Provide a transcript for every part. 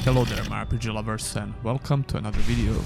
Hello there my RPG lovers and welcome to another video.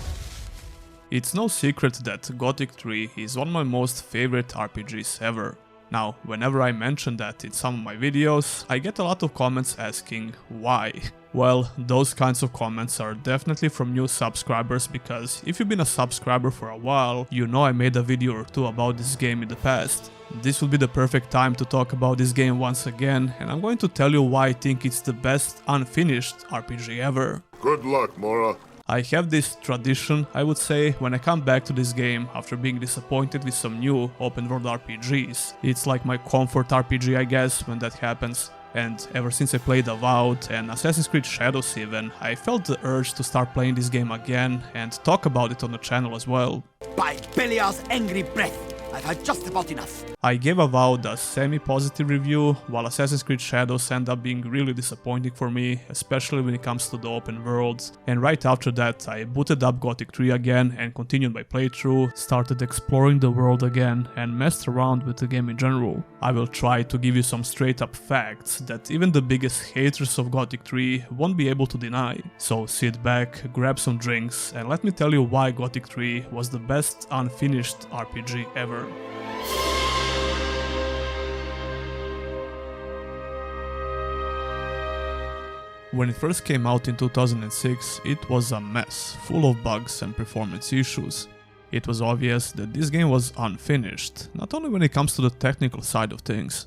It's no secret that Gothic 3 is one of my most favorite RPGs ever. Now, whenever I mention that in some of my videos, I get a lot of comments asking why. Well, those kinds of comments are definitely from new subscribers, because if you've been a subscriber for a while, you know I made a video or two about this game in the past. This will be the perfect time to talk about this game once again, and I'm going to tell you why I think it's the best unfinished RPG ever. Good luck, Mora. I have this tradition, I would say, when I come back to this game after being disappointed with some new open world RPGs. It's like my comfort RPG, I guess, when that happens. And ever since I played Avowed and Assassin's Creed Shadows even, I felt the urge to start playing this game again and talk about it on the channel as well. By Belial's angry breath, I've had just about enough. I gave Avowed a semi-positive review, while Assassin's Creed Shadows ended up being really disappointing for me, especially when it comes to the open worlds. And right after that, I booted up Gothic 3 again and continued my playthrough, started exploring the world again and messed around with the game in general. I will try to give you some straight up facts that even the biggest haters of Gothic 3 won't be able to deny. So sit back, grab some drinks and let me tell you why Gothic 3 was the best unfinished RPG ever. When it first came out in 2006, it was a mess, full of bugs and performance issues. It was obvious that this game was unfinished, not only when it comes to the technical side of things.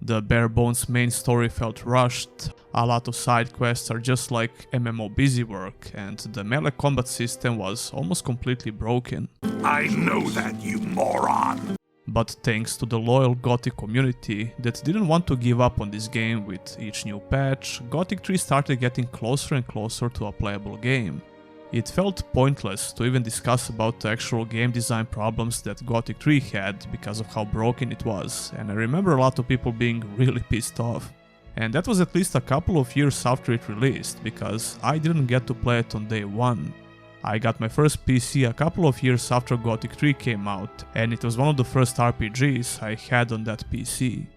The bare bones main story felt rushed, a lot of side quests are just like MMO busy work, and the melee combat system was almost completely broken. I know that, you moron! But thanks to the loyal Gothic community that didn't want to give up on this game with each new patch, Gothic 3 started getting closer and closer to a playable game. It felt pointless to even discuss about the actual game design problems that Gothic 3 had because of how broken it was, and I remember a lot of people being really pissed off. And that was at least a couple of years after it released, because I didn't get to play it on day one. I got my first PC a couple of years after Gothic 3 came out, and it was one of the first RPGs I had on that PC.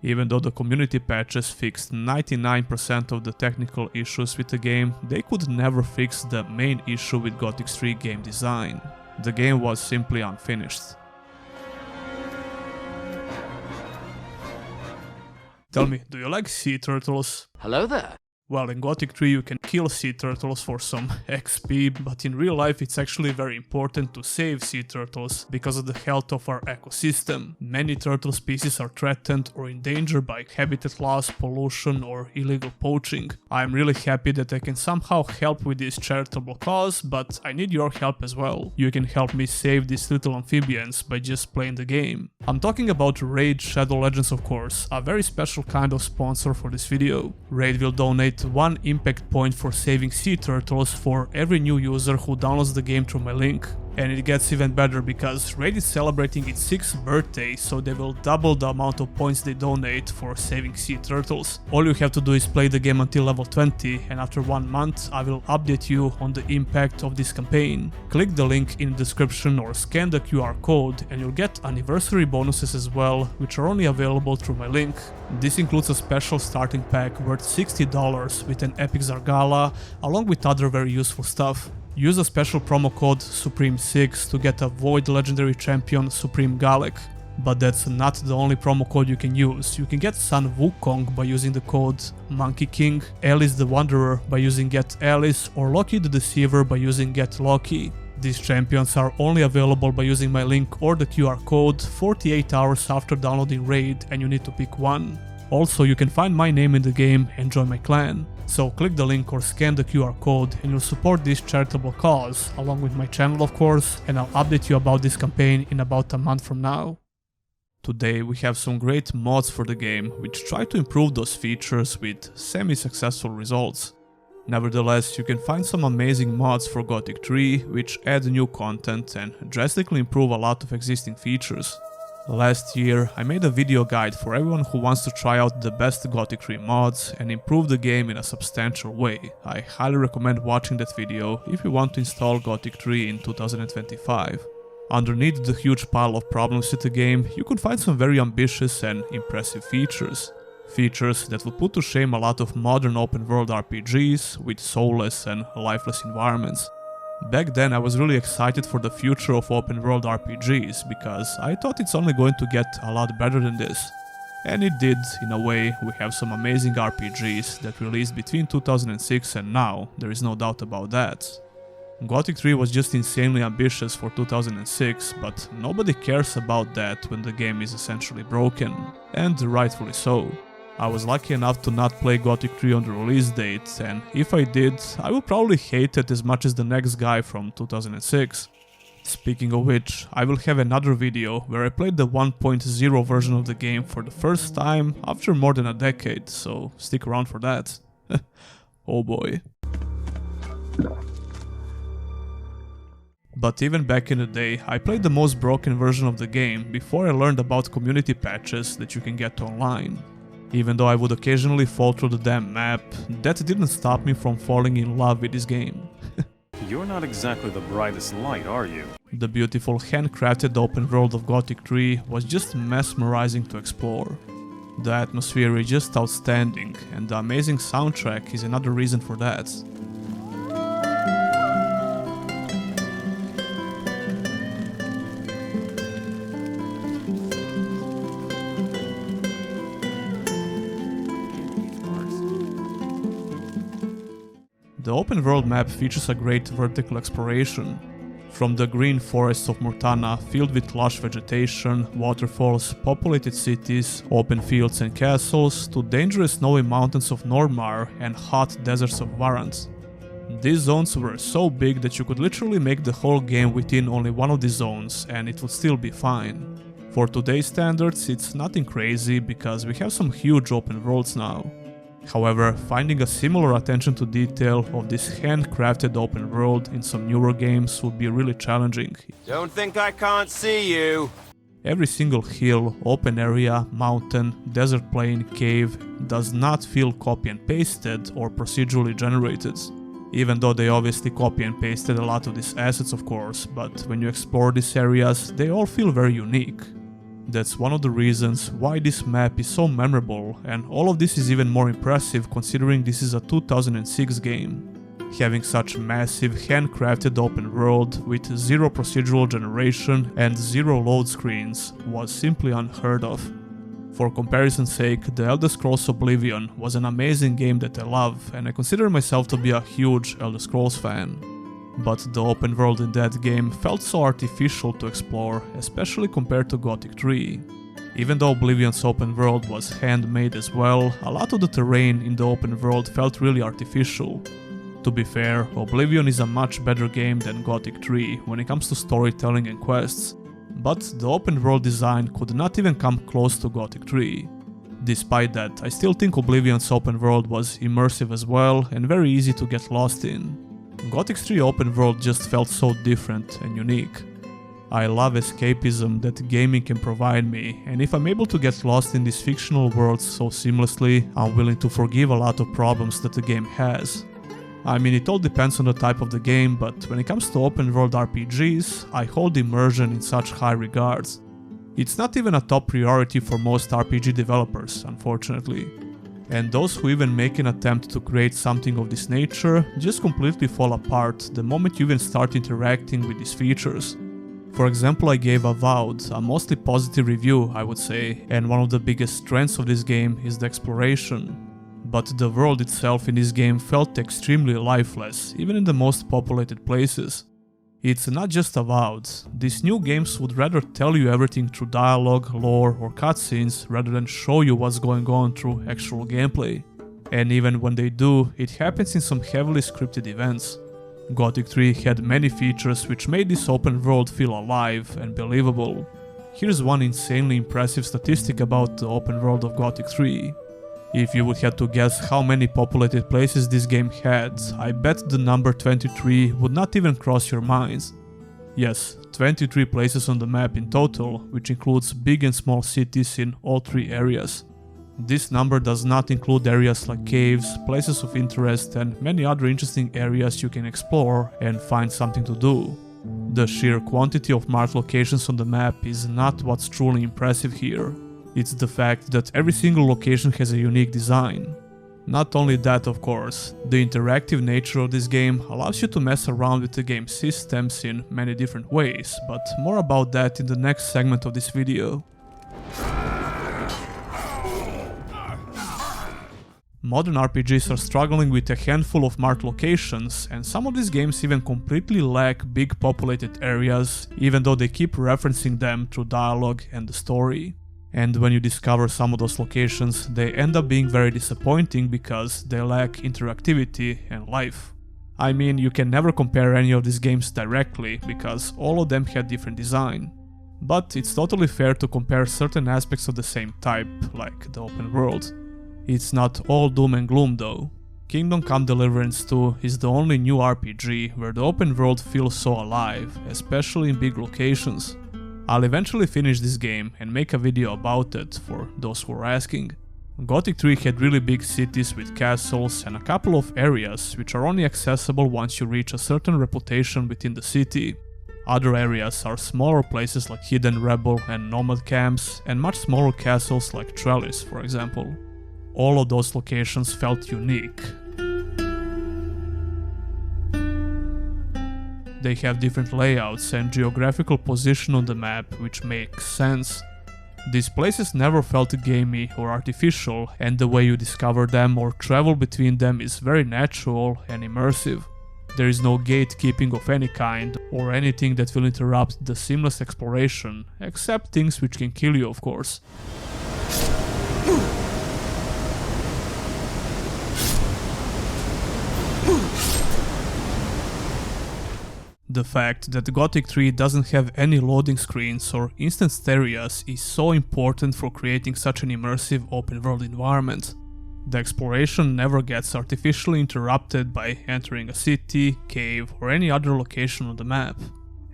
Even though the community patches fixed 99% of the technical issues with the game, they could never fix the main issue with Gothic 3 game design. The game was simply unfinished. Tell me, do you like sea turtles? Hello there. Well, in Gothic 3 you can kill sea turtles for some XP, but in real life it's actually very important to save sea turtles because of the health of our ecosystem. Many turtle species are threatened or in danger by habitat loss, pollution or illegal poaching. I'm really happy that I can somehow help with this charitable cause, but I need your help as well. You can help me save these little amphibians by just playing the game. I'm talking about Raid Shadow Legends, of course, a very special kind of sponsor for this video. Raid will donate 1 impact point for saving sea turtles for every new user who downloads the game through my link. And it gets even better because Raid is celebrating its 6th birthday, so they will double the amount of points they donate for saving sea turtles. All you have to do is play the game until level 20, and after 1 month I will update you on the impact of this campaign. Click the link in the description or scan the QR code and you'll get anniversary bonuses as well, which are only available through my link. This includes a special starting pack worth $60 with an epic Zargala, along with other very useful stuff. Use a special promo code Supreme6 to get a Void Legendary Champion Supreme Galek. But that's not the only promo code you can use. You can get Son Wukong by using the code MONKEYKING, Alice the Wanderer by using GetAlice, or Loki the Deceiver by using GETLOKI. These champions are only available by using my link or the QR code 48 hours after downloading Raid, and you need to pick one. Also, you can find my name in the game and join my clan. So click the link or scan the QR code and you'll support this charitable cause, along with my channel of course, and I'll update you about this campaign in about a month from now. Today we have some great mods for the game, which try to improve those features with semi-successful results. Nevertheless, you can find some amazing mods for Gothic 3, which add new content and drastically improve a lot of existing features. Last year, I made a video guide for everyone who wants to try out the best Gothic 3 mods and improve the game in a substantial way. I highly recommend watching that video if you want to install Gothic 3 in 2025. Underneath the huge pile of problems with the game, you could find some very ambitious and impressive features. Features that would put to shame a lot of modern open world RPGs with soulless and lifeless environments. Back then I was really excited for the future of open world RPGs because I thought it's only going to get a lot better than this. And it did, in a way. We have some amazing RPGs that released between 2006 and now, there is no doubt about that. Gothic 3 was just insanely ambitious for 2006, but nobody cares about that when the game is essentially broken, and rightfully so. I was lucky enough to not play Gothic 3 on the release date, and if I did, I would probably hate it as much as the next guy from 2006. Speaking of which, I will have another video where I played the 1.0 version of the game for the first time after more than a decade, so stick around for that. Oh boy. But even back in the day, I played the most broken version of the game before I learned about community patches that you can get online. Even though I would occasionally fall through the damn map, that didn't stop me from falling in love with this game. You're not exactly the brightest light, are you? The beautiful handcrafted open world of Gothic 3 was just mesmerizing to explore. The atmosphere is just outstanding, and the amazing soundtrack is another reason for that. The open world map features a great vertical exploration. From the green forests of Murtana, filled with lush vegetation, waterfalls, populated cities, open fields and castles, to dangerous snowy mountains of Normar and hot deserts of Varant. These zones were so big that you could literally make the whole game within only one of these zones and it would still be fine. For today's standards, it's nothing crazy because we have some huge open worlds now. However, finding a similar attention to detail of this handcrafted open world in some newer games would be really challenging. Don't think I can't see you. Every single hill, open area, mountain, desert plain, cave does not feel copy and pasted or procedurally generated. Even though they obviously copy and pasted a lot of these assets of course, but when you explore these areas, they all feel very unique. That's one of the reasons why this map is so memorable, and all of this is even more impressive considering this is a 2006 game. Having such massive handcrafted open world with zero procedural generation and zero load screens was simply unheard of. For comparison's sake, The Elder Scrolls Oblivion was an amazing game that I love, and I consider myself to be a huge Elder Scrolls fan. But the open world in that game felt so artificial to explore, especially compared to Gothic 3. Even though Oblivion's open world was handmade as well, a lot of the terrain in the open world felt really artificial. To be fair, Oblivion is a much better game than Gothic 3 when it comes to storytelling and quests, but the open world design could not even come close to Gothic 3. Despite that, I still think Oblivion's open world was immersive as well and very easy to get lost in. Gothic 3 open world just felt so different and unique. I love escapism that gaming can provide me, and if I'm able to get lost in these fictional worlds so seamlessly, I'm willing to forgive a lot of problems that the game has. I mean, it all depends on the type of the game, but when it comes to open world RPGs, I hold immersion in such high regards. It's not even a top priority for most RPG developers, unfortunately. And those who even make an attempt to create something of this nature just completely fall apart the moment you even start interacting with these features. For example, I gave Avowed a mostly positive review, I would say, and one of the biggest strengths of this game is the exploration. But the world itself in this game felt extremely lifeless, even in the most populated places. It's not just Avowed. These new games would rather tell you everything through dialogue, lore or cutscenes rather than show you what's going on through actual gameplay. And even when they do, it happens in some heavily scripted events. Gothic 3 had many features which made this open world feel alive and believable. Here's one insanely impressive statistic about the open world of Gothic 3. If you would have to guess how many populated places this game had, I bet the number 23 would not even cross your minds. Yes, 23 places on the map in total, which includes big and small cities in all three areas. This number does not include areas like caves, places of interest and many other interesting areas you can explore and find something to do. The sheer quantity of marked locations on the map is not what's truly impressive here. It's the fact that every single location has a unique design. Not only that, of course, the interactive nature of this game allows you to mess around with the game's systems in many different ways, but more about that in the next segment of this video. Modern RPGs are struggling with a handful of marked locations, and some of these games even completely lack big populated areas, even though they keep referencing them through dialogue and the story. And when you discover some of those locations, they end up being very disappointing because they lack interactivity and life. I mean, you can never compare any of these games directly, because all of them had different design. But it's totally fair to compare certain aspects of the same type, like the open world. It's not all doom and gloom though. Kingdom Come Deliverance 2 is the only new RPG where the open world feels so alive, especially in big locations. I'll eventually finish this game and make a video about it for those who are asking. Gothic 3 had really big cities with castles and a couple of areas which are only accessible once you reach a certain reputation within the city. Other areas are smaller places like hidden rebel and nomad camps, and much smaller castles like Trellis, for example. All of those locations felt unique. They have different layouts and geographical position on the map, which makes sense. These places never felt gamey or artificial, and the way you discover them or travel between them is very natural and immersive. There is no gatekeeping of any kind, or anything that will interrupt the seamless exploration, except things which can kill you, of course. The fact that Gothic 3 doesn't have any loading screens or instanced areas is so important for creating such an immersive open world environment. The exploration never gets artificially interrupted by entering a city, cave, or any other location on the map.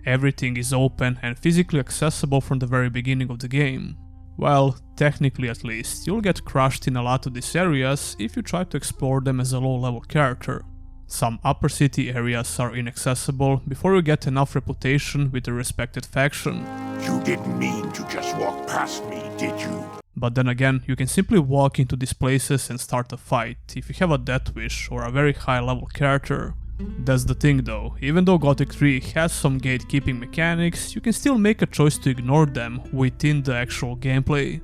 Everything is open and physically accessible from the very beginning of the game. Well, technically at least, you'll get crushed in a lot of these areas if you try to explore them as a low-level character. Some upper city areas are inaccessible before you get enough reputation with the respected faction. You didn't mean to just walk past me, did you? But then again, you can simply walk into these places and start a fight if you have a death wish or a very high level character. That's the thing though, even though Gothic 3 has some gatekeeping mechanics, you can still make a choice to ignore them within the actual gameplay.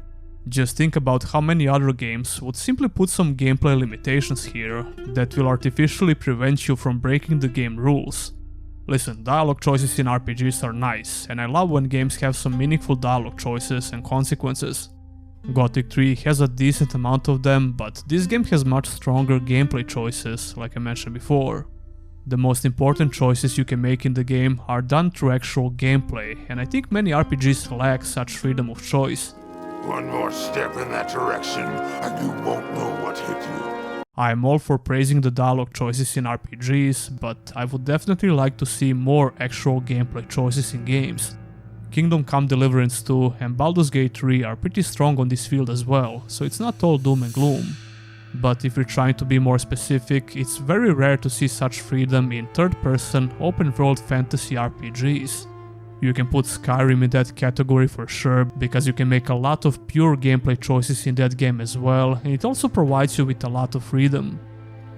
Just think about how many other games would simply put some gameplay limitations here that will artificially prevent you from breaking the game rules. Listen, dialogue choices in RPGs are nice, and I love when games have some meaningful dialogue choices and consequences. Gothic 3 has a decent amount of them, but this game has much stronger gameplay choices, like I mentioned before. The most important choices you can make in the game are done through actual gameplay, and I think many RPGs lack such freedom of choice. One more step in that direction, and you won't know what hit you. I'm all for praising the dialogue choices in RPGs, but I would definitely like to see more actual gameplay choices in games. Kingdom Come Deliverance 2 and Baldur's Gate 3 are pretty strong on this field as well, so it's not all doom and gloom. But if you're trying to be more specific, it's very rare to see such freedom in third-person, open-world fantasy RPGs. You can put Skyrim in that category for sure, because you can make a lot of pure gameplay choices in that game as well, and it also provides you with a lot of freedom.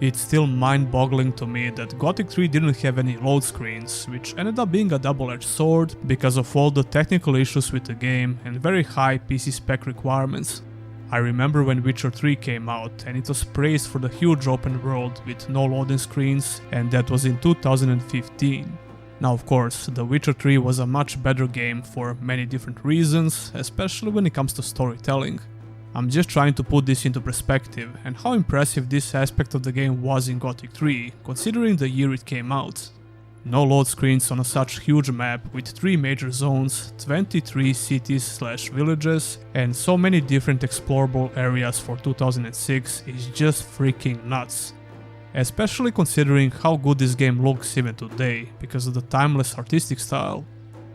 It's still mind-boggling to me that Gothic 3 didn't have any load screens, which ended up being a double-edged sword because of all the technical issues with the game and very high PC spec requirements. I remember when Witcher 3 came out and it was praised for the huge open world with no loading screens, and that was in 2015. Now of course, The Witcher 3 was a much better game for many different reasons, especially when it comes to storytelling. I'm just trying to put this into perspective and how impressive this aspect of the game was in Gothic 3, considering the year it came out. No load screens on such huge map with 3 major zones, 23 cities/villages, and so many different explorable areas for 2006 is just freaking nuts. Especially considering how good this game looks even today, because of the timeless artistic style.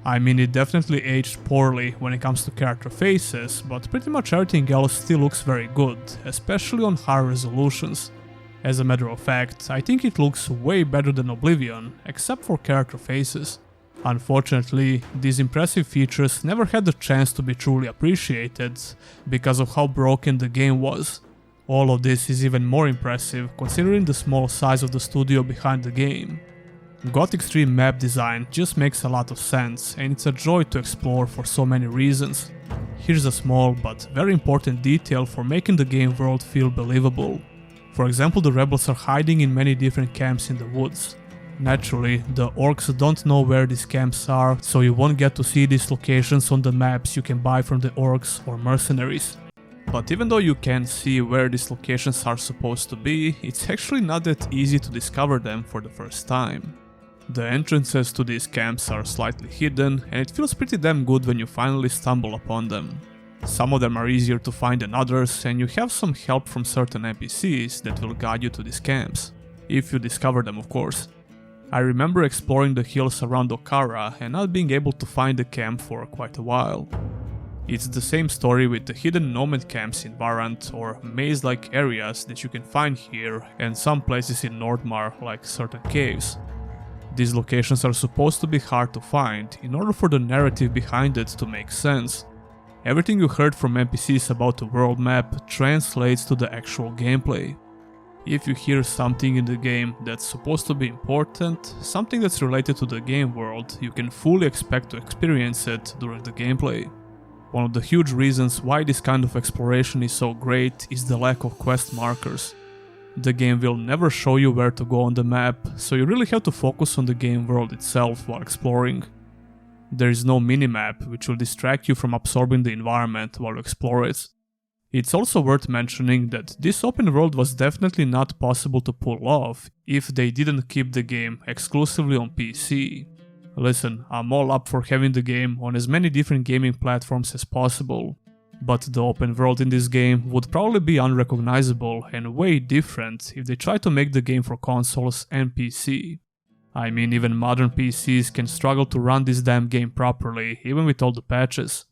I mean, it definitely aged poorly when it comes to character faces, but pretty much everything else still looks very good, especially on higher resolutions. As a matter of fact, I think it looks way better than Oblivion, except for character faces. Unfortunately, these impressive features never had the chance to be truly appreciated because of how broken the game was. All of this is even more impressive considering the small size of the studio behind the game. Gothic 3 map design just makes a lot of sense, and it's a joy to explore for so many reasons. Here's a small but very important detail for making the game world feel believable. For example, the rebels are hiding in many different camps in the woods. Naturally, the orcs don't know where these camps are, so you won't get to see these locations on the maps you can buy from the orcs or mercenaries. But even though you can see where these locations are supposed to be, it's actually not that easy to discover them for the first time. The entrances to these camps are slightly hidden, and it feels pretty damn good when you finally stumble upon them. Some of them are easier to find than others, and you have some help from certain NPCs that will guide you to these camps. If you discover them, of course. I remember exploring the hills around Okara and not being able to find the camp for quite a while. It's the same story with the hidden nomad camps in Varant or maze-like areas that you can find here, and some places in Nordmar like certain caves. These locations are supposed to be hard to find in order for the narrative behind it to make sense. Everything you heard from NPCs about the world map translates to the actual gameplay. If you hear something in the game that's supposed to be important, something that's related to the game world, you can fully expect to experience it during the gameplay. One of the huge reasons why this kind of exploration is so great is the lack of quest markers. The game will never show you where to go on the map, so you really have to focus on the game world itself while exploring. There is no minimap, which will distract you from absorbing the environment while you explore it. It's also worth mentioning that this open world was definitely not possible to pull off if they didn't keep the game exclusively on PC. Listen, I'm all up for having the game on as many different gaming platforms as possible, but the open world in this game would probably be unrecognizable and way different if they tried to make the game for consoles and PC. I mean, even modern PCs can struggle to run this damn game properly, even with all the patches.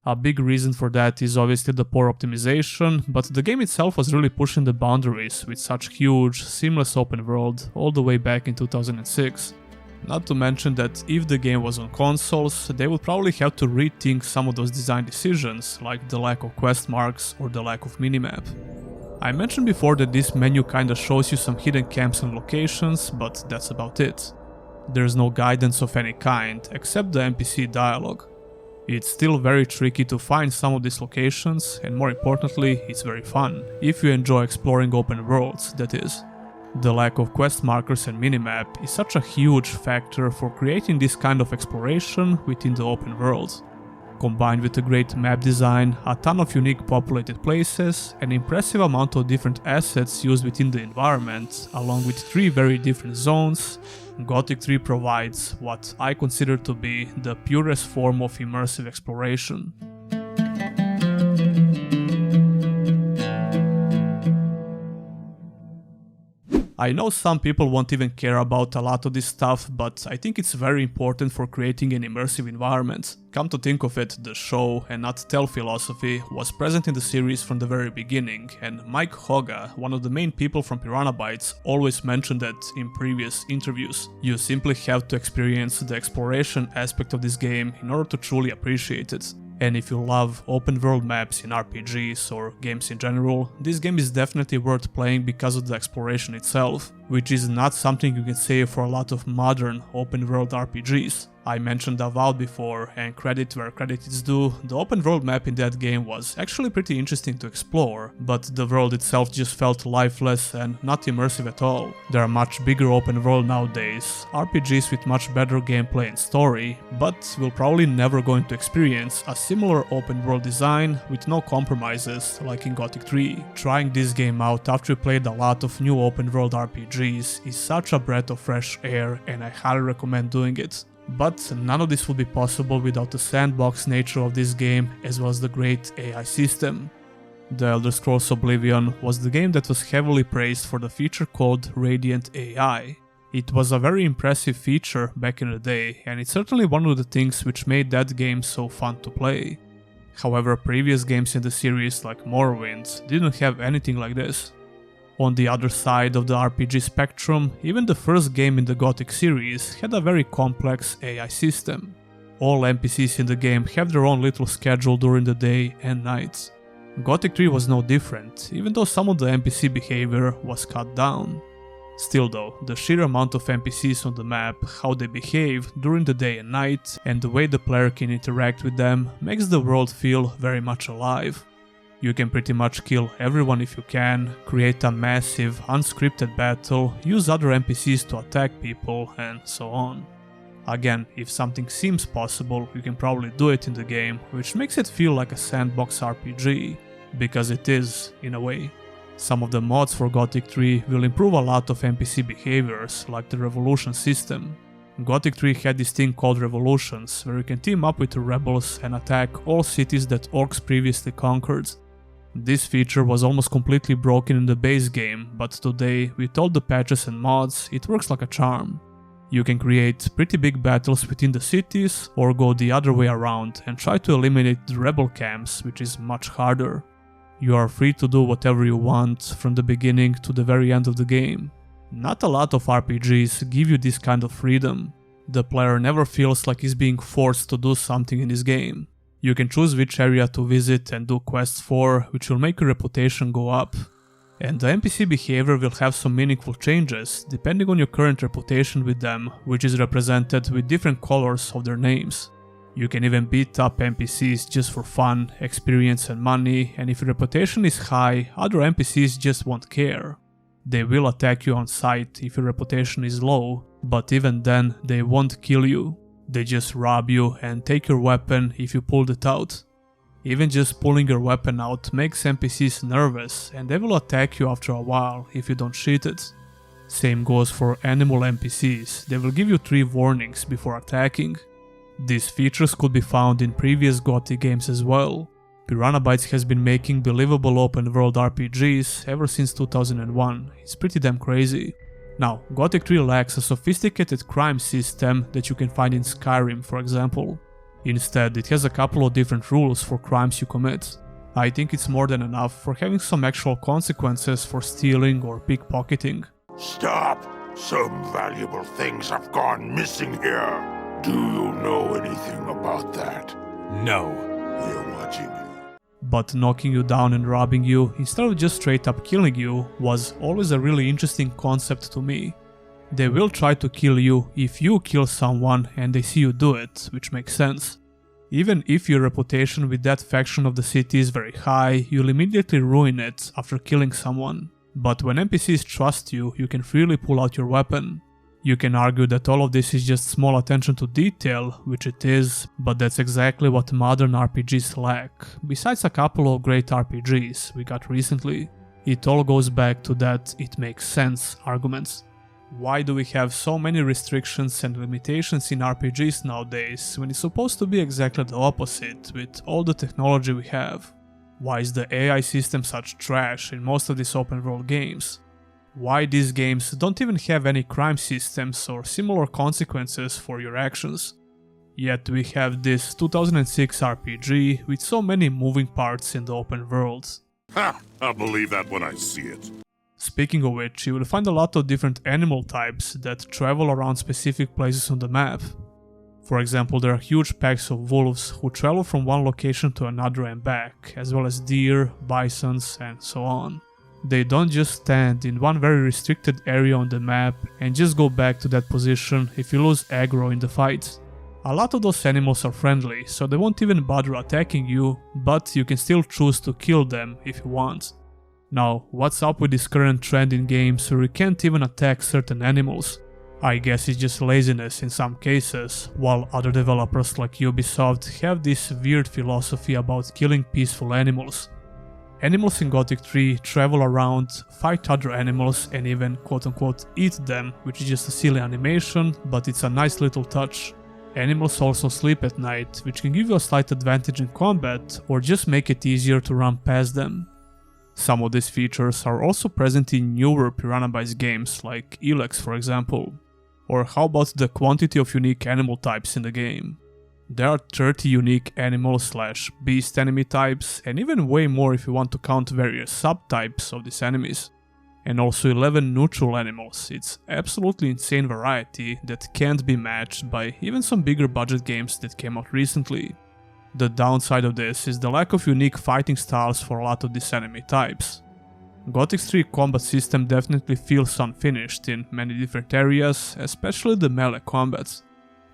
A big reason for that is obviously the poor optimization, but the game itself was really pushing the boundaries with such huge, seamless open world all the way back in 2006. Not to mention that if the game was on consoles, they would probably have to rethink some of those design decisions, like the lack of quest marks or the lack of minimap. I mentioned before that this menu kinda shows you some hidden camps and locations, but that's about it. There's no guidance of any kind, except the NPC dialogue. It's still very tricky to find some of these locations, and more importantly, it's very fun, if you enjoy exploring open worlds, that is. The lack of quest markers and minimap is such a huge factor for creating this kind of exploration within the open world. Combined with a great map design, a ton of unique populated places, an impressive amount of different assets used within the environment, along with 3 very different zones, Gothic 3 provides what I consider to be the purest form of immersive exploration. I know some people won't even care about a lot of this stuff, but I think it's very important for creating an immersive environment. Come to think of it, the show and not tell philosophy was present in the series from the very beginning, and Mike Hoga, one of the main people from Piranha Bytes, always mentioned that in previous interviews. You simply have to experience the exploration aspect of this game in order to truly appreciate it. And if you love open world maps in RPGs or games in general, this game is definitely worth playing because of the exploration itself, which is not something you can say for a lot of modern open world RPGs. I mentioned Avowed before, and credit where credit is due, the open world map in that game was actually pretty interesting to explore, but the world itself just felt lifeless and not immersive at all. There are much bigger open world nowadays, RPGs with much better gameplay and story, but we're probably never going to experience a similar open world design with no compromises like in Gothic 3. Trying this game out after you played a lot of new open world RPGs is such a breath of fresh air, and I highly recommend doing it. But none of this would be possible without the sandbox nature of this game as well as the great AI system. The Elder Scrolls Oblivion was the game that was heavily praised for the feature called Radiant AI. It was a very impressive feature back in the day, and it's certainly one of the things which made that game so fun to play. However, previous games in the series like Morrowind didn't have anything like this. On the other side of the RPG spectrum, even the first game in the Gothic series had a very complex AI system. All NPCs in the game have their own little schedule during the day and night. Gothic 3 was no different, even though some of the NPC behavior was cut down. Still though, the sheer amount of NPCs on the map, how they behave during the day and night, and the way the player can interact with them makes the world feel very much alive. You can pretty much kill everyone if you can, create a massive, unscripted battle, use other NPCs to attack people, and so on. Again, if something seems possible, you can probably do it in the game, which makes it feel like a sandbox RPG, because it is, in a way. Some of the mods for Gothic 3 will improve a lot of NPC behaviors, like the revolution system. Gothic 3 had this thing called revolutions, where you can team up with the rebels and attack all cities that orcs previously conquered. This feature was almost completely broken in the base game, but today, with all the patches and mods, it works like a charm. You can create pretty big battles within the cities, or go the other way around and try to eliminate the rebel camps, which is much harder. You are free to do whatever you want from the beginning to the very end of the game. Not a lot of RPGs give you this kind of freedom. The player never feels like he's being forced to do something in this game. You can choose which area to visit and do quests for, which will make your reputation go up. And the NPC behavior will have some meaningful changes, depending on your current reputation with them, which is represented with different colors of their names. You can even beat up NPCs just for fun, experience and money, and if your reputation is high, other NPCs just won't care. They will attack you on sight if your reputation is low, but even then they won't kill you. They just rob you and take your weapon if you pulled it out. Even just pulling your weapon out makes NPCs nervous and they will attack you after a while if you don't cheat it. Same goes for animal NPCs, they will give you 3 warnings before attacking. These features could be found in previous Gothic games as well. Piranha Bytes has been making believable open world RPGs ever since 2001, it's pretty damn crazy. Now, Gothic 3 lacks a sophisticated crime system that you can find in Skyrim, for example. Instead, it has a couple of different rules for crimes you commit. I think it's more than enough for having some actual consequences for stealing or pickpocketing. Stop! Some valuable things have gone missing here. Do you know anything about that? No. We're watching you. But knocking you down and robbing you, instead of just straight up killing you, was always a really interesting concept to me. They will try to kill you if you kill someone and they see you do it, which makes sense. Even if your reputation with that faction of the city is very high, you'll immediately ruin it after killing someone. But when NPCs trust you, you can freely pull out your weapon. You can argue that all of this is just small attention to detail, which it is, but that's exactly what modern RPGs lack, besides a couple of great RPGs we got recently. It all goes back to that "it makes sense" arguments. Why do we have so many restrictions and limitations in RPGs nowadays, when it's supposed to be exactly the opposite with all the technology we have? Why is the AI system such trash in most of these open world games? Why these games don't even have any crime systems or similar consequences for your actions? Yet we have this 2006 RPG with so many moving parts in the open world. Ha! I'll believe that when I see it. Speaking of which, you will find a lot of different animal types that travel around specific places on the map. For example, there are huge packs of wolves who travel from one location to another and back, as well as deer, bisons, and so on. They don't just stand in one very restricted area on the map and just go back to that position if you lose aggro in the fight. A lot of those animals are friendly, so they won't even bother attacking you, but you can still choose to kill them if you want. Now, what's up with this current trend in games where you can't even attack certain animals? I guess it's just laziness in some cases, while other developers like Ubisoft have this weird philosophy about killing peaceful animals. Animals in Gothic 3 travel around, fight other animals and even quote-unquote eat them, which is just a silly animation, but it's a nice little touch. Animals also sleep at night, which can give you a slight advantage in combat or just make it easier to run past them. Some of these features are also present in newer Piranha Bytes games like Elex, for example. Or how about the quantity of unique animal types in the game? There are 30 unique animal/beast enemy types, and even way more if you want to count various subtypes of these enemies. and also 11 neutral animals. It's absolutely insane variety that can't be matched by even some bigger budget games that came out recently. The downside of this is the lack of unique fighting styles for a lot of these enemy types. Gothic's 3 combat system definitely feels unfinished in many different areas, especially the melee combats.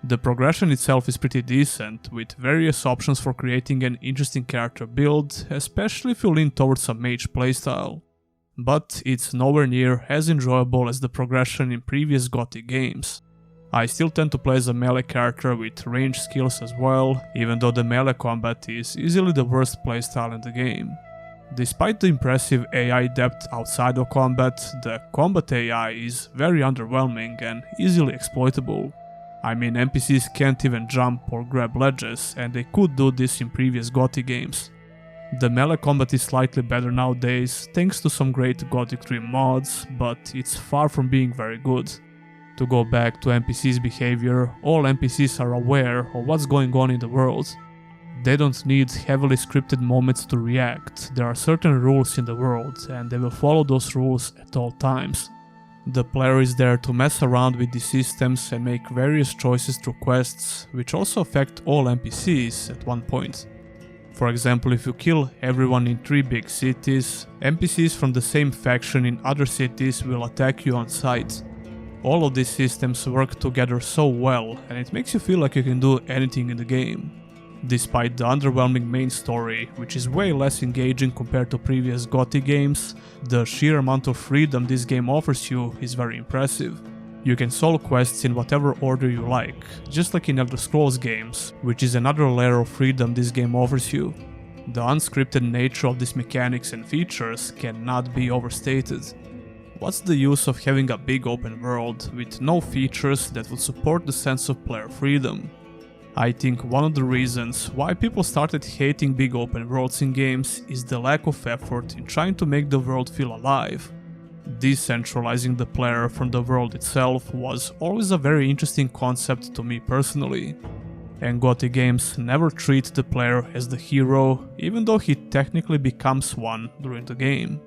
The progression itself is pretty decent, with various options for creating an interesting character build, especially if you lean towards a mage playstyle. But it's nowhere near as enjoyable as the progression in previous Gothic games. I still tend to play as a melee character with range skills as well, even though the melee combat is easily the worst playstyle in the game. Despite the impressive AI depth outside of combat, the combat AI is very underwhelming and easily exploitable. I mean, NPCs can't even jump or grab ledges, and they could do this in previous Gothic games. The melee combat is slightly better nowadays, thanks to some great Gothic 3 mods, but it's far from being very good. To go back to NPCs' behavior, all NPCs are aware of what's going on in the world. They don't need heavily scripted moments to react. There are certain rules in the world, and they will follow those rules at all times. The player is there to mess around with these systems and make various choices through quests, which also affect all NPCs at one point. For example, if you kill everyone in 3 big cities, NPCs from the same faction in other cities will attack you on sight. All of these systems work together so well, and it makes you feel like you can do anything in the game. Despite the underwhelming main story, which is way less engaging compared to previous Gothic games, the sheer amount of freedom this game offers you is very impressive. You can solve quests in whatever order you like, just like in Elder Scrolls games, which is another layer of freedom this game offers you. The unscripted nature of these mechanics and features cannot be overstated. What's the use of having a big open world with no features that would support the sense of player freedom? I think one of the reasons why people started hating big open worlds in games is the lack of effort in trying to make the world feel alive. Decentralizing the player from the world itself was always a very interesting concept to me personally. And Gothic games never treat the player as the hero, even though he technically becomes one during the game.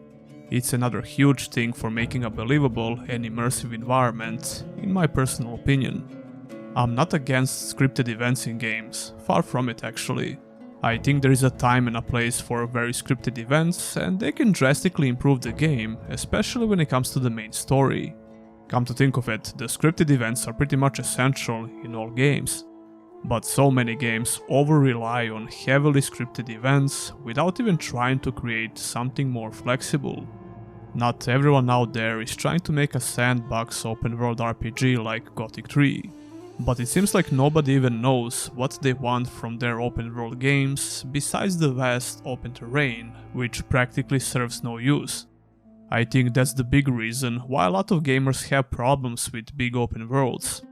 It's another huge thing for making a believable and immersive environment, in my personal opinion. I'm not against scripted events in games, far from it actually. I think there is a time and a place for very scripted events, and they can drastically improve the game, especially when it comes to the main story. Come to think of it, the scripted events are pretty much essential in all games. But so many games over-rely on heavily scripted events without even trying to create something more flexible. Not everyone out there is trying to make a sandbox open-world RPG like Gothic 3. But it seems like nobody even knows what they want from their open world games besides the vast open terrain, which practically serves no use. I think that's the big reason why a lot of gamers have problems with big open worlds.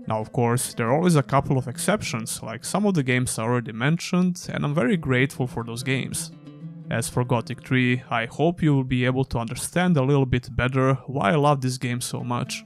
Now of course, there are always a couple of exceptions, like some of the games I already mentioned, and I'm very grateful for those games. As for Gothic 3, I hope you will be able to understand a little bit better why I love this game so much.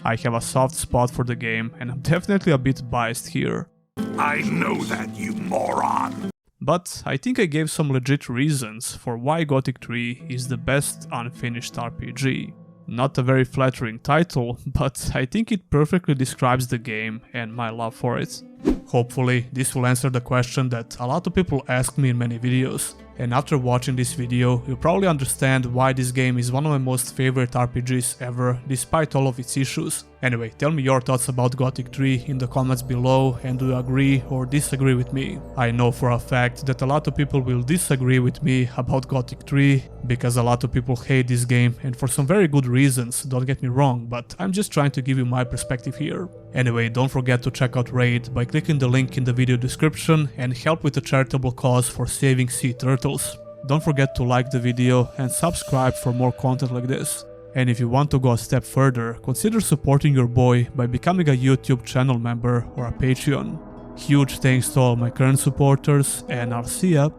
I have a soft spot for the game, and I'm definitely a bit biased here. I know that, you moron! But I think I gave some legit reasons for why Gothic 3 is the best unfinished RPG. Not a very flattering title, but I think it perfectly describes the game and my love for it. Hopefully, this will answer the question that a lot of people ask me in many videos. And after watching this video, you'll probably understand why this game is one of my most favorite RPGs ever, despite all of its issues. Anyway, tell me your thoughts about Gothic 3 in the comments below, and do you agree or disagree with me? I know for a fact that a lot of people will disagree with me about Gothic 3, because a lot of people hate this game, and for some very good reasons, don't get me wrong, but I'm just trying to give you my perspective here. Anyway, don't forget to check out Raid by clicking the link in the video description and help with the charitable cause for saving sea turtles. Don't forget to like the video and subscribe for more content like this. And if you want to go a step further, consider supporting your boy by becoming a YouTube channel member or a Patreon. Huge thanks to all my current supporters, and I'll see ya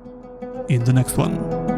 in the next one.